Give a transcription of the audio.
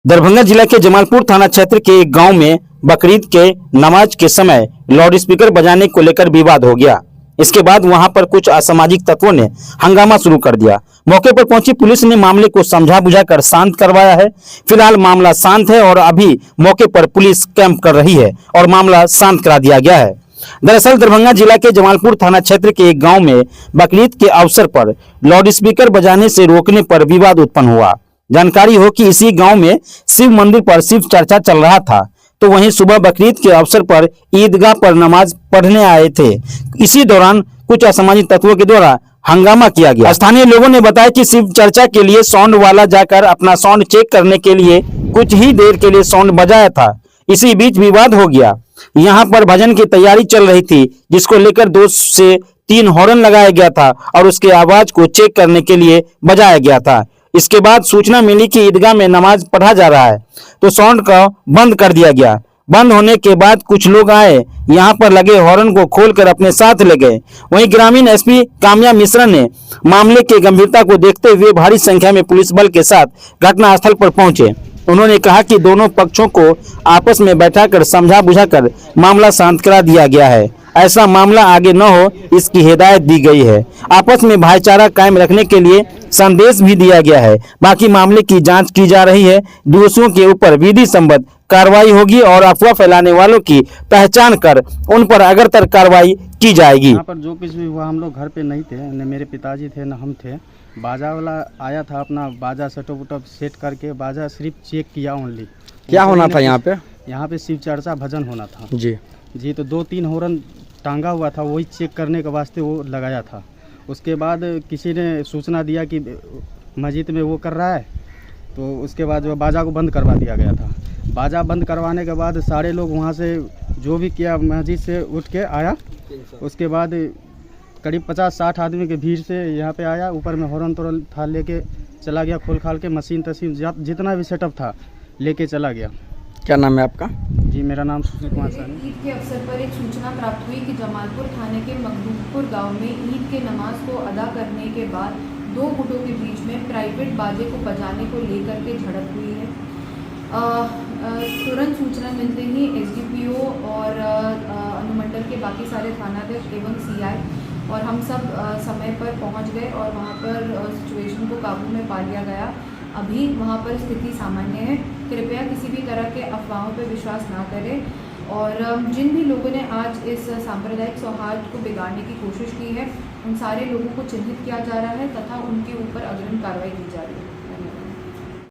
दरभंगा जिला के जमालपुर थाना क्षेत्र के एक गांव में बकरीद के नमाज के समय लाउड स्पीकर बजाने को लेकर विवाद हो गया। इसके बाद वहां पर कुछ असामाजिक तत्वों ने हंगामा शुरू कर दिया। मौके पर पहुंची पुलिस ने मामले को समझा बुझाकर शांत करवाया है। फिलहाल मामला शांत है और अभी मौके पर पुलिस कैंप कर रही है और मामला शांत करा दिया गया है। दरअसल दरभंगा जिला के जमालपुर थाना क्षेत्र के एक गांव में बकरीद के अवसर पर लाउड स्पीकर बजाने से रोकने पर विवाद उत्पन्न हुआ। जानकारी हो कि इसी गांव में शिव मंदिर पर शिव चर्चा चल रहा था, तो वहीं सुबह बकरीद के अवसर पर ईदगाह पर नमाज पढ़ने आए थे। इसी दौरान कुछ असामाजिक तत्वों के द्वारा हंगामा किया गया। स्थानीय लोगों ने बताया कि शिव चर्चा के लिए साउंड वाला जाकर अपना साउंड चेक करने के लिए कुछ ही देर के लिए साउंड बजाया था। इसी बीच विवाद हो गया। यहाँ पर भजन की तैयारी चल रही थी, जिसको लेकर 2 से 3 हॉर्न लगाया गया था और उसके आवाज को चेक करने के लिए बजाया गया था। इसके बाद सूचना मिली कि ईदगाह में नमाज पढ़ा जा रहा है, तो साउंड को बंद कर दिया गया। बंद होने के बाद कुछ लोग आए, यहाँ पर लगे हॉर्न को खोलकर अपने साथ ले गए। वहीं ग्रामीण एसपी काम्या मिश्रा ने मामले की गंभीरता को देखते हुए भारी संख्या में पुलिस बल के साथ घटनास्थल पर पहुंचे। उन्होंने कहा कि दोनों पक्षों को आपस में बैठाकर समझा बुझाकर मामला शांत करा दिया गया है। ऐसा मामला आगे न हो, इसकी हिदायत दी गई है। आपस में भाईचारा कायम रखने के लिए संदेश भी दिया गया है। बाकी मामले की जांच की जा रही है। दोषियों के ऊपर विधि सम्मत कार्रवाई होगी और अफवाह फैलाने वालों की पहचान कर उन पर अगरतर कार्रवाई की जाएगी। यहाँ पर जो कुछ भी हुआ, हम लोग घर पे नहीं थे, न मेरे पिताजी थे न हम थे। बाजा वाला आया था, अपना बाजा सेटअप सेट करके बाजा सिर्फ चेक किया ओनली। क्या होना था यहाँ पे? यहाँ पे शिव चर्चा भजन होना था जी। तो 2-3 हॉर्न टांगा हुआ था, वही चेक करने के वास्ते वो लगाया था। उसके बाद किसी ने सूचना दिया कि मस्जिद में वो कर रहा है, तो उसके बाद जो बाजा को बंद करवा दिया गया था। बाजा बंद करवाने के बाद सारे लोग वहाँ से जो भी किया, मस्जिद से उठ के आया। उसके बाद करीब 50-60 आदमी के भीड़ से यहाँ पे आया, ऊपर में हॉर्न तोरन था, लेके चला गया। खोल खाल के मशीन तशीन जितना भी सेटअप था लेके चला गया। क्या नाम है आपका? जी, मेरा नाम सुशील कुमार सर। ईद के अवसर पर एक सूचना प्राप्त हुई कि जमालपुर थाने के मखदूमपुर गांव में ईद के नमाज को अदा करने के बाद 2 गुटों के बीच में प्राइवेट बाजे को बजाने को लेकर के झड़प हुई है। तुरंत सूचना मिलते ही एसडीपीओ और अनुमंडल के बाकी सारे थानाध्यक्ष एवं सीआई और हम सब समय पर पहुंच गए और वहां पर सिचुएशन को काबू में पा लिया गया। अभी वहां पर स्थिति सामान्य है। कृपया किसी भी तरह के अफवाहों पर विश्वास ना करें और जिन भी लोगों ने आज इस सांप्रदायिक सौहार्द को बिगाड़ने की कोशिश की है, उन सारे लोगों को चिन्हित किया जा रहा है तथा उनके ऊपर अग्रिम कार्रवाई की जा रही है।